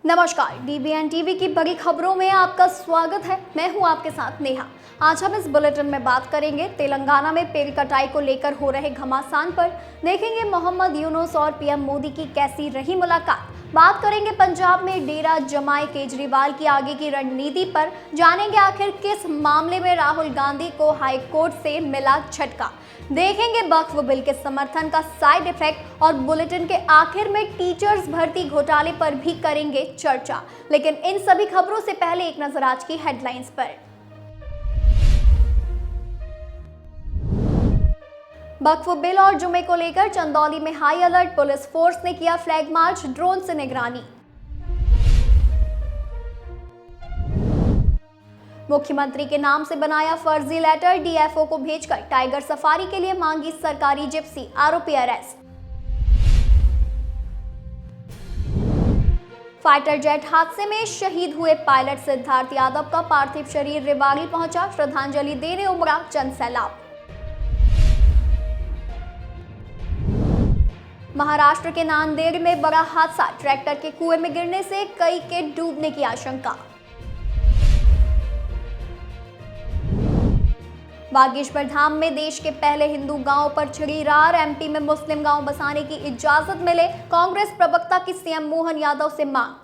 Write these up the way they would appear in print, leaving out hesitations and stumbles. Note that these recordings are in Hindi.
नमस्कार, डीबीएन टीवी की बड़ी खबरों में आपका स्वागत है। मैं हूं आपके साथ नेहा। आज हम इस बुलेटिन में बात करेंगे तेलंगाना में पेड़ कटाई को लेकर हो रहे घमासान पर, देखेंगे मोहम्मद यूनुस और पीएम मोदी की कैसी रही मुलाकात, बात करेंगे पंजाब में डेरा जमाए केजरीवाल की आगे की रणनीति पर, जानेंगे आखिर किस मामले में राहुल गांधी को हाई कोर्ट से मिला झटका, देखेंगे वक्फ बिल के समर्थन का साइड इफेक्ट और बुलेटिन के आखिर में टीचर्स भर्ती घोटाले पर भी करेंगे चर्चा। लेकिन इन सभी खबरों से पहले एक नजर आज की हेडलाइंस पर। वक्फ बिल और जुमे को लेकर चंदौली में हाई अलर्ट, पुलिस फोर्स ने किया फ्लैग मार्च, ड्रोन से निगरानी। मुख्यमंत्री के नाम से बनाया फर्जी लेटर, डीएफओ को भेजकर टाइगर सफारी के लिए मांगी सरकारी जिप्सी, आरोपी अरेस्ट। फाइटर जेट हादसे में शहीद हुए पायलट सिद्धार्थ यादव का पार्थिव शरीर रेवाड़ी पहुंचा, श्रद्धांजलि देने उमड़ा जनसैलाब। महाराष्ट्र के नांदेड़ में बड़ा हादसा, ट्रैक्टर के कुएं में गिरने से कई के डूबने की आशंका। बागेश्वर धाम में देश के पहले हिंदू गांव पर छिड़ी रार, एमपी में मुस्लिम गांव बसाने की इजाजत मिले, कांग्रेस प्रवक्ता की सीएम मोहन यादव से मांग।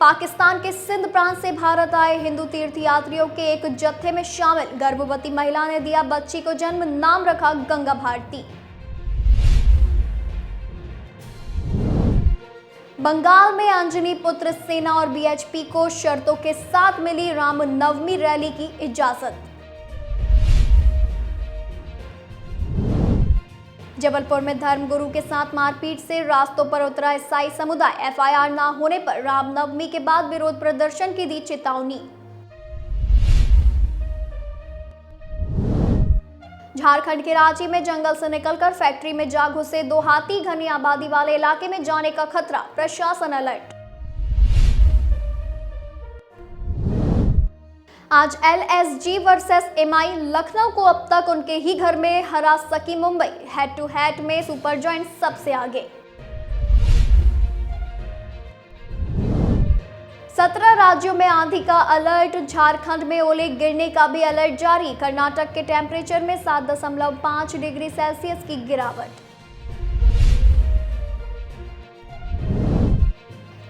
पाकिस्तान के सिंध प्रांत से भारत आए हिंदू तीर्थयात्रियों के एक जत्थे में शामिल गर्भवती महिला ने दिया बच्ची को जन्म, नाम रखा गंगा भारती। बंगाल में अंजनी पुत्र सेना और बीएचपी को शर्तों के साथ मिली रामनवमी रैली की इजाजत। जबलपुर में धर्मगुरु के साथ मारपीट से रास्तों पर उतरा ईसाई समुदाय, एफआईआर ना होने पर रामनवमी के बाद विरोध प्रदर्शन की दी चेतावनी। झारखंड के रांची में जंगल से निकलकर फैक्ट्री में जा घुसे 2 हाथी, घनी आबादी वाले इलाके में जाने का खतरा, प्रशासन अलर्ट। आज एलएसजी वर्सेस एमआई, लखनऊ को अब तक उनके ही घर में हरा सकी मुंबई, हेड टू हेड में सुपर जॉइंट सबसे आगे। 17 राज्यों में आंधी का अलर्ट, झारखंड में ओले गिरने का भी अलर्ट जारी, कर्नाटक के टेम्परेचर में 7.5 डिग्री सेल्सियस की गिरावट।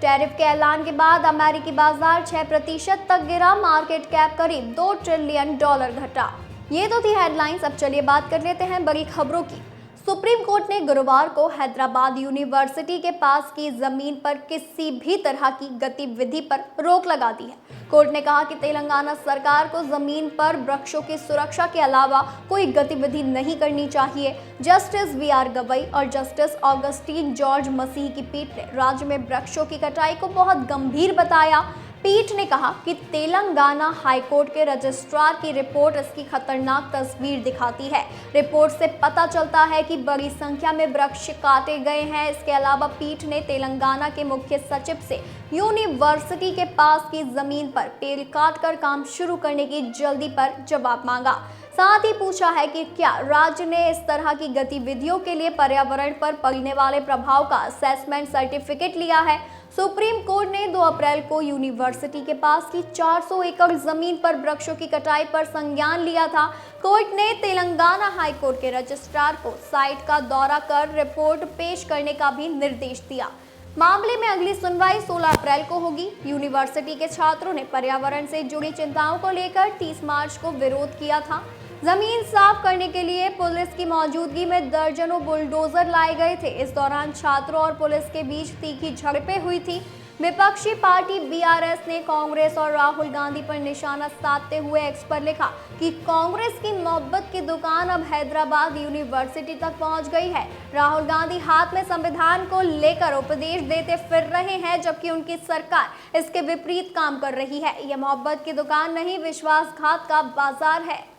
टैरिफ के ऐलान के बाद अमेरिकी बाजार 6% तक गिरा, मार्केट कैप करीब $2 ट्रिलियन घटा। ये तो थी हेडलाइंस, अब चलिए बात कर लेते हैं बड़ी खबरों की। सुप्रीम कोर्ट ने गुरुवार को हैदराबाद यूनिवर्सिटी के पास की जमीन पर किसी भी तरह की गतिविधि पर रोक लगा दी है। कोर्ट ने कहा कि तेलंगाना सरकार को जमीन पर वृक्षों की सुरक्षा के अलावा कोई गतिविधि नहीं करनी चाहिए। जस्टिस वीआर गवई और जस्टिस ऑगस्टीन जॉर्ज मसीह की पीठ ने राज्य में वृक्षों की कटाई को बहुत गंभीर बताया। पीठ ने कहा कि तेलंगाना हाईकोर्ट के रजिस्ट्रार की रिपोर्ट इसकी खतरनाक तस्वीर दिखाती है। रिपोर्ट से पता चलता है कि बड़ी संख्या में वृक्ष काटे गए हैं। इसके अलावा पीठ ने तेलंगाना के मुख्य सचिव से यूनिवर्सिटी के पास की जमीन पर पेड़ काटकर काम शुरू करने की जल्दी पर जवाब मांगा। साथ ही पूछा है कि क्या राज्य ने इस तरह की गतिविधियों के लिए पर्यावरण पर पड़ने वाले प्रभाव का असेसमेंट सर्टिफिकेट लिया है। सुप्रीम कोर्ट ने 2 अप्रैल को यूनिवर्सिटी के पास की 400 एकड़ जमीन पर वृक्षों की कटाई पर संज्ञान लिया था। कोर्ट ने तेलंगाना हाईकोर्ट के रजिस्ट्रार को साइट का दौरा कर रिपोर्ट पेश करने का भी निर्देश दिया। मामले में अगली सुनवाई 16 अप्रैल को होगी। यूनिवर्सिटी के छात्रों ने पर्यावरण से जुड़ी चिंताओं को लेकर 30 मार्च को विरोध किया था। जमीन साफ करने के लिए पुलिस की मौजूदगी में दर्जनों बुलडोजर लाए गए थे। इस दौरान छात्रों और पुलिस के बीच तीखी झड़पें हुई थी। विपक्षी पार्टी बीआरएस ने कांग्रेस और राहुल गांधी पर निशाना साधते हुए एक्स पर लिखा कि कांग्रेस की मोहब्बत की दुकान अब हैदराबाद यूनिवर्सिटी तक पहुंच गई है। राहुल गांधी हाथ में संविधान को लेकर उपदेश देते फिर रहे हैं, जबकि उनकी सरकार इसके विपरीत काम कर रही है। यह मोहब्बत की दुकान नहीं, विश्वासघात का बाजार है।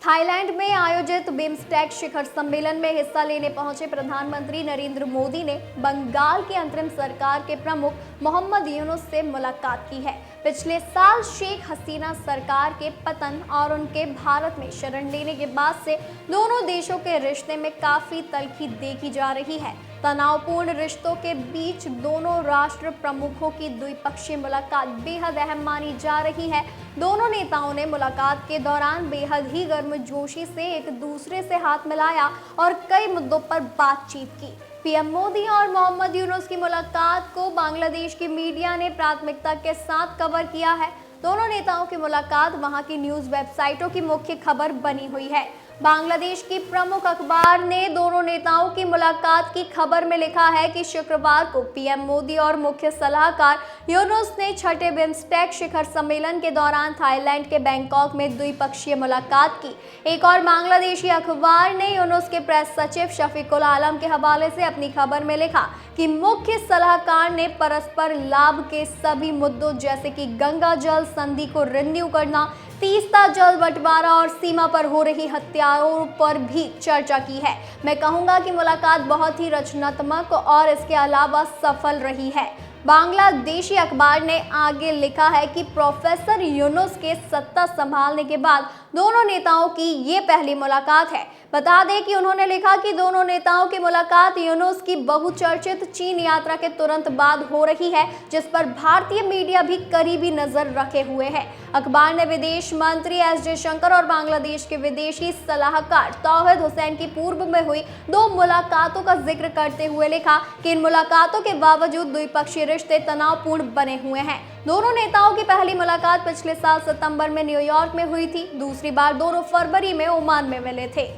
थाईलैंड में आयोजित बिम्स्टेक शिखर सम्मेलन में हिस्सा लेने पहुंचे प्रधानमंत्री नरेंद्र मोदी ने बंगाल की अंतरिम सरकार के प्रमुख मोहम्मद यूनुस से मुलाकात की है। पिछले साल शेख हसीना सरकार के पतन और उनके भारत में शरण लेने के बाद से दोनों देशों के रिश्ते में काफी तल्खी देखी जा रही है। तनावपूर्ण रिश्तों के बीच दोनों राष्ट्र प्रमुखों की द्विपक्षीय मुलाकात बेहद अहम मानी जा रही है। दोनों नेताओं ने मुलाकात के दौरान बेहद ही गर्मजोशी से एक दूसरे से हाथ मिलाया और कई मुद्दों पर बातचीत की। पीएम मोदी और मोहम्मद यूनुस की मुलाकात को बांग्लादेश की मीडिया ने प्राथमिकता के साथ कवर किया है। दोनों नेताओं की मुलाकात वहां की न्यूज वेबसाइटों की मुख्य खबर बनी हुई है। बांग्लादेश की प्रमुख अखबार ने दोनों नेताओं की मुलाकात की खबर में लिखा है कि शुक्रवार को पीएम मोदी और मुख्य सलाहकार यूनुस ने छठे बिम्स्टेक शिखर सम्मेलन के दौरान थाईलैंड के बैंकॉक में द्विपक्षीय मुलाकात की। एक और बांग्लादेशी अखबार ने यूनुस के प्रेस सचिव शफीकुल आलम के हवाले से अपनी खबर में लिखा कि मुख्य सलाहकार ने परस्पर लाभ के सभी मुद्दों जैसे कि गंगा जल संधि को रिन्यू करना, तीस्ता जल बंटवारा और सीमा पर हो रही हत्याओं पर भी चर्चा की है। मैं कहूंगा कि मुलाकात बहुत ही रचनात्मक और इसके अलावा सफल रही है। बांग्लादेशी अखबार ने आगे लिखा है कि प्रोफेसर यूनुस के सत्ता संभालने के बाद दोनों नेताओं की ये पहली मुलाकात है। बता दें कि उन्होंने लिखा कि दोनों नेताओं की मुलाकात यूनुस की बहुचर्चित चीन यात्रा के तुरंत बाद हो रही है, जिस पर भारतीय मीडिया भी करीबी नजर रखे हुए है। अखबार ने विदेश मंत्री एस जयशंकर और बांग्लादेश के विदेशी सलाहकार तौहीद हुसैन की पूर्व में हुई 2 मुलाकातों का जिक्र करते हुए लिखा कि इन मुलाकातों के बावजूद द्विपक्षीय रिश्ते तनावपूर्ण बने हुए हैं। दोनों नेताओं की पहली मुलाकात पिछले साल सितंबर में न्यूयॉर्क में हुई थी। दूसरी बार दोनों फरवरी में ओमान में मिले थे।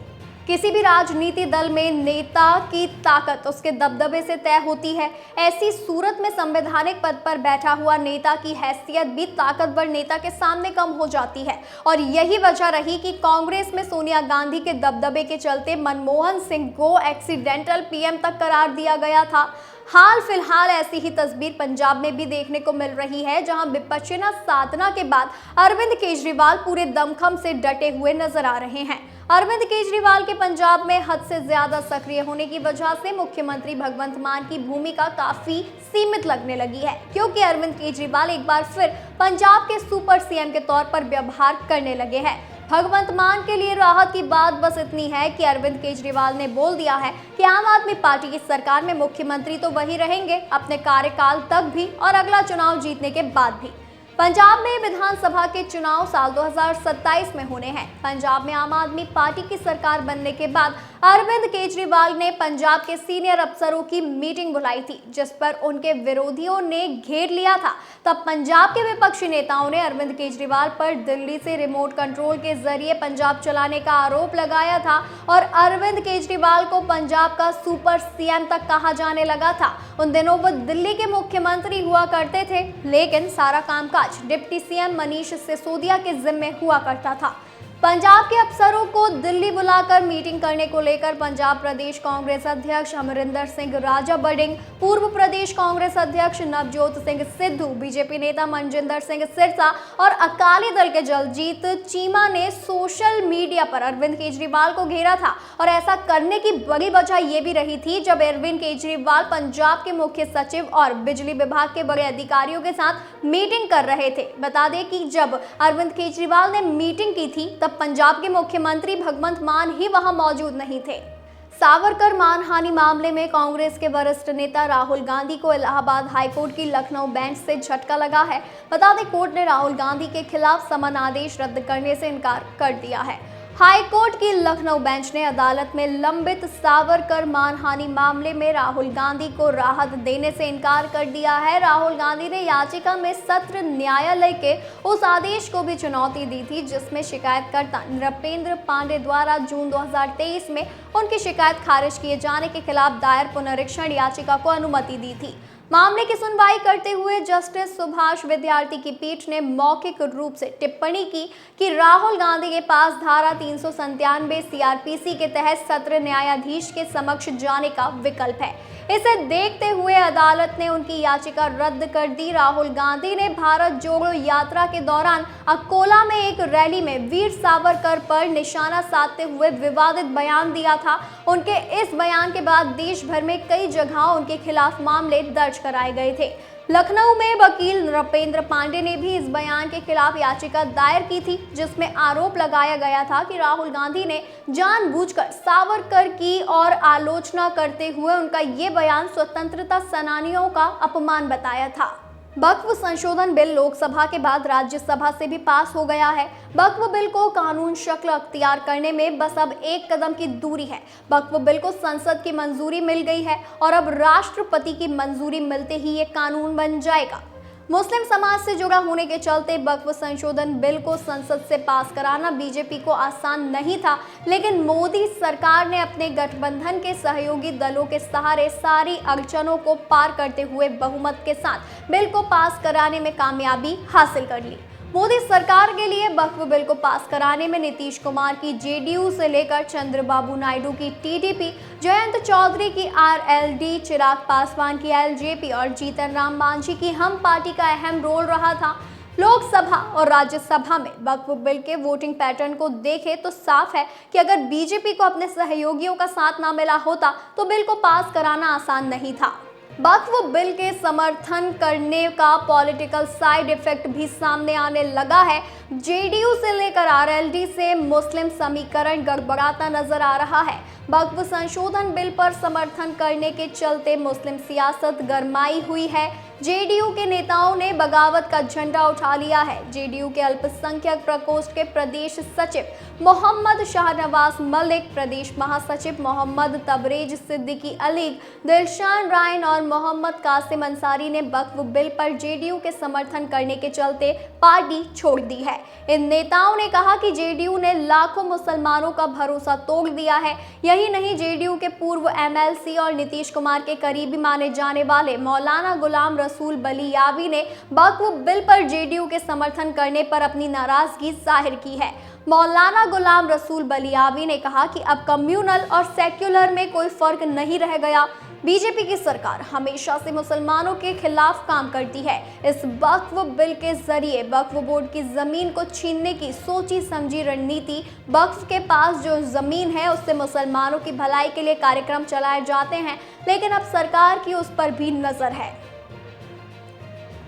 किसी भी राजनीति दल में नेता की ताकत उसके दबदबे से तय होती है। ऐसी सूरत में संवैधानिक पद पर बैठा हुआ नेता की हैसियत भी ताकतवर नेता के सामने कम हो जाती है और यही वजह रही कि कांग्रेस में सोनिया गांधी के दबदबे के चलते मनमोहन सिंह को एक्सीडेंटल पीएम तक करार दिया गया था। हाल फिलहाल ऐसी ही तस्वीर पंजाब में भी देखने को मिल रही है, जहां विपक्षना साधना के बाद अरविंद केजरीवाल पूरे दमखम से डटे हुए नजर आ रहे हैं। अरविंद केजरीवाल के पंजाब में हद से ज्यादा सक्रिय होने की वजह से मुख्यमंत्री भगवंत मान की भूमिका काफी सीमित लगने लगी है, क्योंकि अरविंद केजरीवाल एक बार फिर पंजाब के सुपर सीएम के तौर पर व्यवहार करने लगे हैं। भगवंत मान के लिए राहत की बात बस इतनी है कि अरविंद केजरीवाल ने बोल दिया है कि आम आदमी पार्टी की सरकार में मुख्यमंत्री तो वही रहेंगे अपने कार्यकाल तक भी और अगला चुनाव जीतने के बाद भी। पंजाब में विधानसभा के चुनाव साल 2027 में होने हैं। पंजाब में आम आदमी पार्टी की सरकार बनने के बाद अरविंद केजरीवाल ने पंजाब के सीनियर अफसरों की मीटिंग बुलाई थी, जिस पर उनके विरोधियों ने घेर लिया था। तब पंजाब के विपक्षी नेताओं ने अरविंद केजरीवाल पर दिल्ली से रिमोट कंट्रोल के जरिए पंजाब चलाने का आरोप लगाया था और अरविंद केजरीवाल को पंजाब का सुपर सीएम तक कहा जाने लगा था। उन दिनों वो दिल्ली के मुख्यमंत्री हुआ करते थे, लेकिन सारा कामकाज डिप्टी सीएम मनीष सिसोदिया के जिम्मे हुआ करता था। पंजाब के अफसरों को दिल्ली बुलाकर मीटिंग करने को लेकर पंजाब प्रदेश कांग्रेस अध्यक्ष अमरिंदर सिंह राजा बडिंग, पूर्व प्रदेश कांग्रेस अध्यक्ष नवजोत सिंह सिद्धू, बीजेपी नेता मनजिंदर सिंह सिरसा और अकाली दल के जगजीत चीमा ने सोशल मीडिया पर अरविंद केजरीवाल को घेरा था। और ऐसा करने की बड़ी वजह ये भी रही थी, जब अरविंद केजरीवाल पंजाब के मुख्य सचिव और बिजली विभाग के बड़े अधिकारियों के साथ मीटिंग कर रहे थे। बता दें कि जब अरविंद केजरीवाल ने मीटिंग की थी तब पंजाब के मुख्यमंत्री भगवंत मान ही वहां मौजूद नहीं थे। सावरकर मानहानि मामले में कांग्रेस के वरिष्ठ नेता राहुल गांधी को इलाहाबाद हाईकोर्ट की लखनऊ बेंच से झटका लगा है। बता दें, कोर्ट ने राहुल गांधी के खिलाफ समन आदेश रद्द करने से इनकार कर दिया है। हाईकोर्ट की लखनऊ बेंच ने अदालत में लंबित सावरकर मानहानि मामले में राहुल गांधी को राहत देने से इनकार कर दिया है। राहुल गांधी ने याचिका में सत्र न्यायालय के उस आदेश को भी चुनौती दी थी, जिसमें शिकायतकर्ता नृपेंद्र पांडे द्वारा जून 2023 में उनकी शिकायत खारिज किए जाने के खिलाफ दायर पुनरीक्षण याचिका को अनुमति दी थी। मामले की सुनवाई करते हुए जस्टिस सुभाष विद्यार्थी की पीठ ने मौखिक रूप से टिप्पणी की कि राहुल गांधी के पास धारा 397 सीआरपीसी के तहत सत्र न्यायाधीश के समक्ष जाने का विकल्प है। इसे देखते हुए अदालत ने उनकी याचिका रद्द कर दी। राहुल गांधी ने भारत जोड़ो यात्रा के दौरान अकोला में एक रैली में वीर सावरकर पर निशाना साधते हुए विवादित बयान दिया था। उनके इस बयान के बाद देश भर में कई जगहों उनके खिलाफ मामले दर्ज कराए गए थे। लखनऊ में वकील नृपेंद्र पांडे ने भी इस बयान के खिलाफ याचिका दायर की थी, जिसमें आरोप लगाया गया था कि राहुल गांधी ने जानबूझकर सावरकर की और आलोचना करते हुए उनका ये बयान स्वतंत्रता सेनानियों का अपमान बताया था। वक्फ संशोधन बिल लोकसभा के बाद राज्यसभा से भी पास हो गया है। वक्फ बिल को कानून शक्ल अख्तियार करने में बस अब एक कदम की दूरी है। वक्फ बिल को संसद की मंजूरी मिल गई है और अब राष्ट्रपति की मंजूरी मिलते ही ये कानून बन जाएगा। मुस्लिम समाज से जुड़ा होने के चलते वक्फ संशोधन बिल को संसद से पास कराना बीजेपी को आसान नहीं था, लेकिन मोदी सरकार ने अपने गठबंधन के सहयोगी दलों के सहारे सारी अड़चनों को पार करते हुए बहुमत के साथ बिल को पास कराने में कामयाबी हासिल कर ली। मोदी सरकार के लिए वक्फ बिल को पास कराने में नीतीश कुमार की जेडीयू से लेकर चंद्रबाबू नायडू की टीडीपी, जयंत चौधरी की आरएलडी, चिराग पासवान की एलजेपी और जीतन राम मांझी की हम पार्टी का अहम रोल रहा था। लोकसभा और राज्यसभा में वक्फ बिल के वोटिंग पैटर्न को देखें तो साफ है कि अगर बीजेपी को अपने सहयोगियों का साथ ना मिला होता तो बिल को पास कराना आसान नहीं था। वक्फ बिल के समर्थन करने का पॉलिटिकल साइड इफेक्ट भी सामने आने लगा है। जेडीयू से लेकर आरएलडी से मुस्लिम समीकरण गड़बड़ाता नजर आ रहा है। वक्फ संशोधन बिल पर समर्थन करने के चलते मुस्लिम सियासत गरमाई हुई है। जेडीयू के नेताओं ने बगावत का झंडा उठा लिया है। जेडीयू के अल्पसंख्यक प्रकोष्ठ के प्रदेश सचिव मोहम्मद शाहनवाज मलिक, प्रदेश महासचिव मोहम्मद तबरेज सिद्दीकी अलीग, दिलशान रायन और मोहम्मद कासिम अंसारी ने वक्फ बिल पर जेडीयू के समर्थन करने के चलते पार्टी छोड़ दी है। इन नेताओं ने कहा कि जेडीयू ने लाखों मुसलमानों का भरोसा तोड़ दिया है। यही नहीं, जेडीयू के पूर्व एमएलसी और नीतीश कुमार के करीबी माने जाने वाले मौलाना गुलाम रसूल बलियावी ने वक्फ बिल पर जेडीयू के समर्थन करने पर अपनी नाराजगी जाहिर की है। मौलाना गुलाम रसूल बलियावी ने कहा कि अब कम्युनल और सेक्युलर में कोई फर्क नहीं रह गया। बीजेपी की सरकार हमेशा से मुसलमानों के खिलाफ काम करती है। इस वक्फ बिल के जरिए वक्फ बोर्ड की जमीन को छीनने की सोची समझी रणनीति, वक्फ के पास जो जमीन है उससे मुसलमानों की भलाई के लिए कार्यक्रम चलाए जाते हैं, लेकिन अब सरकार की उस पर भी नजर है।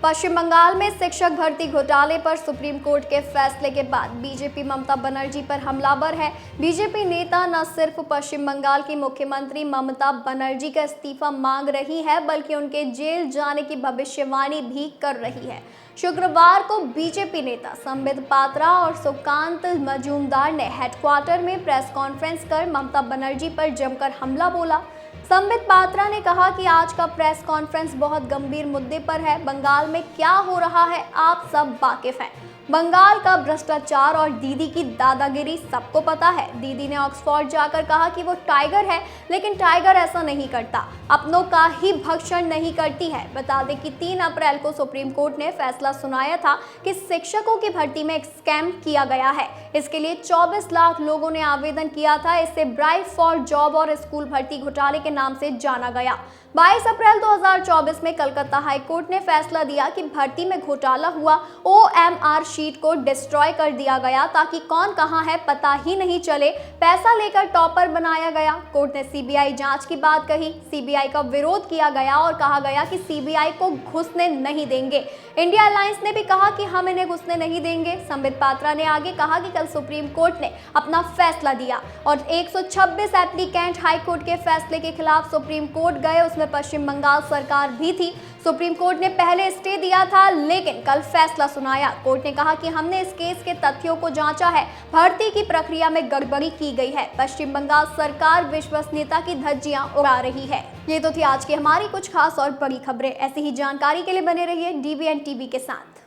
पश्चिम बंगाल में शिक्षक भर्ती घोटाले पर सुप्रीम कोर्ट के फैसले के बाद बीजेपी ममता बनर्जी पर हमलावर है। बीजेपी नेता न सिर्फ पश्चिम बंगाल की मुख्यमंत्री ममता बनर्जी का इस्तीफा मांग रही है, बल्कि उनके जेल जाने की भविष्यवाणी भी कर रही है। शुक्रवार को बीजेपी नेता संबित पात्रा और सुकांत मजूमदार ने हेडक्वार्टर में प्रेस कॉन्फ्रेंस कर ममता बनर्जी पर जमकर हमला बोला। संबित पात्रा ने कहा कि आज का प्रेस कॉन्फ्रेंस बहुत गंभीर मुद्दे पर है। बंगाल में क्या हो रहा है आप सब वाकिफ हैं। बंगाल का भ्रष्टाचार और दीदी की दादागिरी सबको पता है। दीदी ने ऑक्सफोर्ड जाकर कहा कि वो टाइगर है, लेकिन टाइगर ऐसा नहीं करता, अपनों का ही भक्षण नहीं करती है। बता दें कि 3 अप्रैल को सुप्रीम कोर्ट ने फैसला सुनाया था कि शिक्षकों की भर्ती में एक स्कैम किया गया है। इसके लिए 24 लाख लोगों ने आवेदन किया था। इसे ब्राइट फॉर जॉब और स्कूल भर्ती घोटाले के नाम से जाना गया। 22 अप्रैल 2024 में कलकत्ता हाईकोर्ट ने फैसला दिया कि भर्ती में घोटाला हुआ। OMR शीट को डिस्ट्रॉय कर दिया गया ताकि कौन कहां है पता ही नहीं चले। पैसा लेकर टॉपर बनाया गया। कोर्ट ने सीबीआई जांच की बात कही। सीबीआई का विरोध किया गया और कहा गया कि सीबीआई को घुसने नहीं देंगे। इंडिया अलायंस ने भी कहा कि हम इन्हें घुसने नहीं देंगे। संबित पात्रा ने आगे कहा कि कल सुप्रीम कोर्ट ने अपना फैसला दिया और 126 एप्लीकेंट हाईकोर्ट के फैसले के खिलाफ सुप्रीम कोर्ट गए। उसमें पश्चिम बंगाल सरकार भी थी। सुप्रीम कोर्ट ने पहले स्टे दिया था, लेकिन कल फैसला सुनाया। कोर्ट ने कहा कि हमने इस केस के तथ्यों को जांचा है। भर्ती की प्रक्रिया में गड़बड़ी की गई है। पश्चिम बंगाल सरकार विश्वसनीयता की धज्जियां उड़ा रही है। ये तो थी आज की हमारी कुछ खास और बड़ी खबरें। ऐसी ही जानकारी के लिए बने रहिए DBN TV के साथ।